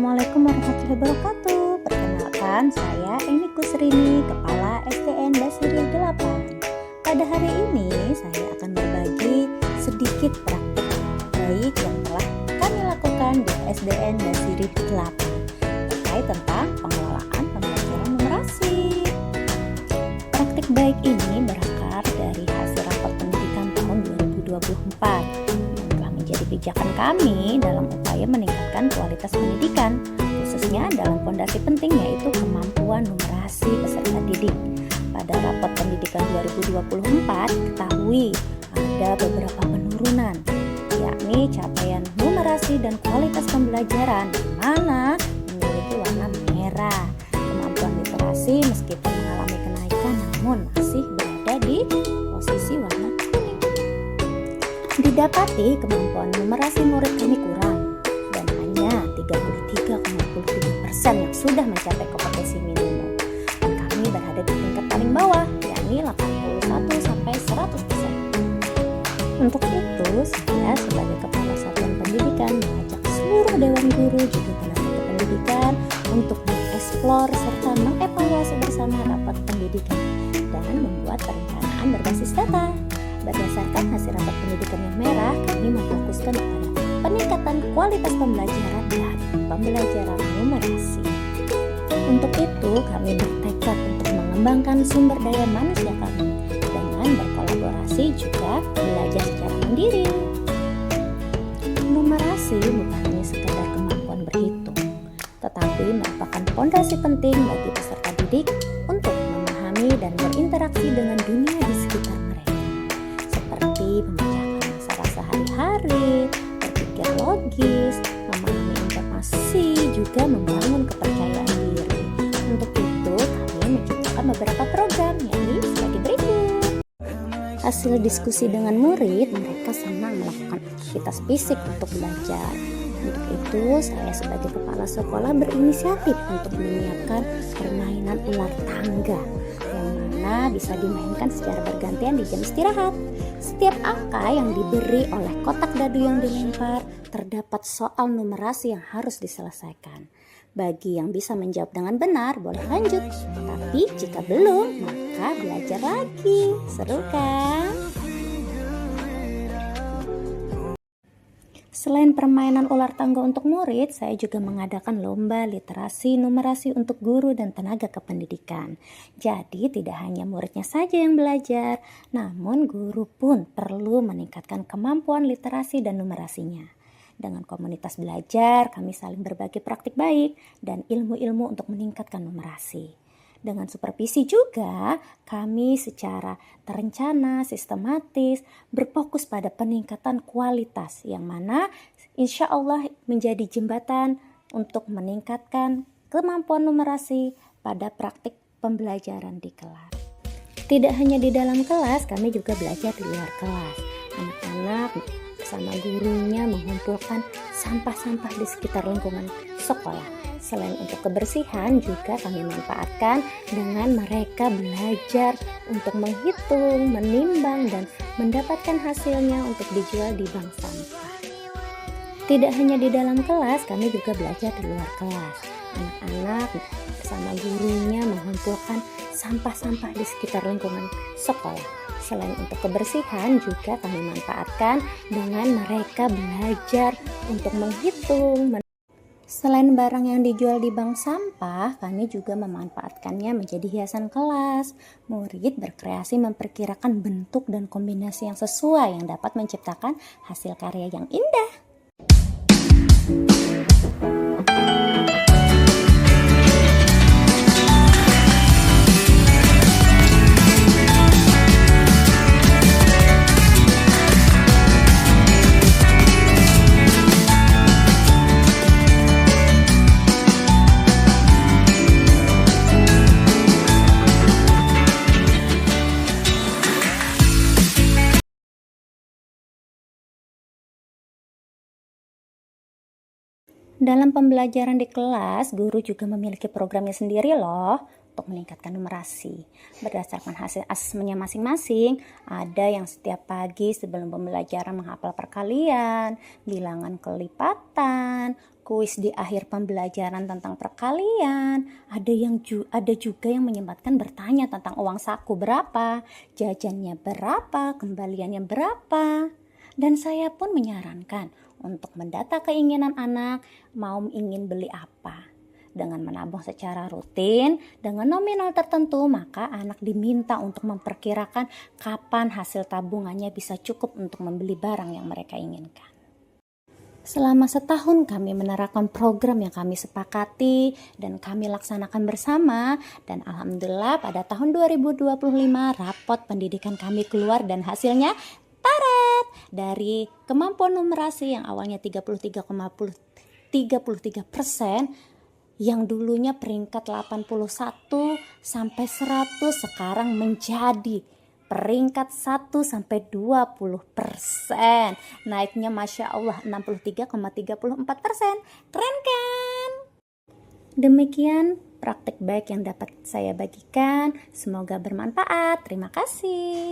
Assalamualaikum warahmatullahi wabarakatuh. Perkenalkan, saya Eni Kusrini, Kepala SDN Basiri 8. Pada hari ini saya akan berbagi sedikit praktik baik yang telah kami lakukan di SDN Basiri 8 terkait tentang pengelolaan pembelajaran numerasi. Praktik baik ini berakar dari hasil rapat pendidikan tahun 2024 yang telah menjadi pijakan kami dalam upaya meningkatkan kualitas pendidikan, khususnya dalam fondasi penting yaitu kemampuan numerasi peserta didik. Pada rapat pendidikan 2024 diketahui ada beberapa penurunan, yakni capaian numerasi dan kualitas pembelajaran di mana memiliki warna merah. Kemampuan literasi meskipun mengalami kenaikan namun masih berada di posisi warna kuning. Didapati kemampuan numerasi murid kami kurang dan hanya 33,27% yang sudah mencapai kompetensi minimum. Dan kami berada di tingkat paling bawah, yakni 81 sampai 100%. Untuk itu, saya sebagai Kepala Satuan Pendidikan mengajak seluruh Dewan Guru juga tenaga kependidikan untuk mengeksplor serta mengevaluasi bersama rapat pendidikan dan membuat perencanaan berbasis data. Berdasarkan hasil rapat pendidikan yang merah, kami memfokuskan kepada peningkatan kualitas pembelajaran dan pembelajaran numerasi. Untuk itu, kami bertekad untuk mengembangkan sumber daya manusia kami dengan berkolaborasi juga belajar secara mandiri. Numerasi bukan hanya sekedar kemampuan berhitung, tetapi merupakan fondasi penting bagi peserta didik untuk memahami dan berinteraksi dengan dunia di sekitar mereka, seperti memecahkan masalah sehari-hari, berpikir logis, memahami informasi, juga membangun kepercayaan diri. Untuk itu, kami menciptakan beberapa program yang sebagai berikut. Hasil diskusi dengan murid, mereka senang melakukan aktivitas fisik untuk belajar. Untuk itu, saya sebagai kepala sekolah berinisiatif untuk menyiapkan permainan ular tangga yang mana bisa dimainkan secara bergantian di jam istirahat. Setiap angka yang diberi oleh kotak dadu yang dilempar, terdapat soal numerasi yang harus diselesaikan. Bagi yang bisa menjawab dengan benar, boleh lanjut. Tapi jika belum, maka belajar lagi. Seru kan? Selain permainan ular tangga untuk murid, saya juga mengadakan lomba literasi numerasi untuk guru dan tenaga kependidikan. Jadi tidak hanya muridnya saja yang belajar, namun guru pun perlu meningkatkan kemampuan literasi dan numerasinya. Dengan komunitas belajar, kami saling berbagi praktik baik dan ilmu-ilmu untuk meningkatkan numerasi. Dengan supervisi juga, kami secara terencana, sistematis, berfokus pada peningkatan kualitas yang mana insya Allah menjadi jembatan untuk meningkatkan kemampuan numerasi pada praktik pembelajaran di kelas. Tidak hanya di dalam kelas, kami juga belajar di luar kelas. Anak-anak bersama gurunya mengumpulkan sampah-sampah di sekitar lingkungan sekolah. Selain untuk kebersihan, juga kami manfaatkan dengan mereka belajar untuk menghitung, menimbang, dan mendapatkan hasilnya untuk dijual di bank sampah. Tidak hanya di dalam kelas, kami juga belajar di luar kelas. Anak-anak bersama gurunya mengumpulkan sampah-sampah di sekitar lingkungan sekolah. Selain untuk kebersihan, juga kami manfaatkan dengan mereka belajar untuk menghitung. Selain barang yang dijual di bank sampah, kami juga memanfaatkannya menjadi hiasan kelas. Murid berkreasi memperkirakan bentuk dan kombinasi yang sesuai yang dapat menciptakan hasil karya yang indah. Dalam pembelajaran di kelas, guru juga memiliki programnya sendiri loh untuk meningkatkan numerasi. Berdasarkan hasil asesmennya masing-masing, ada yang setiap pagi sebelum pembelajaran menghafal perkalian, bilangan kelipatan, kuis di akhir pembelajaran tentang perkalian, ada juga yang menyempatkan bertanya tentang uang saku berapa, jajannya berapa, kembaliannya berapa. Dan saya pun menyarankan untuk mendata keinginan anak ingin beli apa. Dengan menabung secara rutin dengan nominal tertentu, maka anak diminta untuk memperkirakan kapan hasil tabungannya bisa cukup untuk membeli barang yang mereka inginkan. Selama setahun kami menerapkan program yang kami sepakati dan kami laksanakan bersama, dan alhamdulillah pada tahun 2025 rapot pendidikan kami keluar dan hasilnya tarat. Dari kemampuan numerasi yang awalnya 33% yang dulunya peringkat 81 sampai 100 sekarang menjadi peringkat 1-20%. Naiknya Masya Allah 63,34%. Keren kan? Demikian praktik baik yang dapat saya bagikan. Semoga bermanfaat. Terima kasih.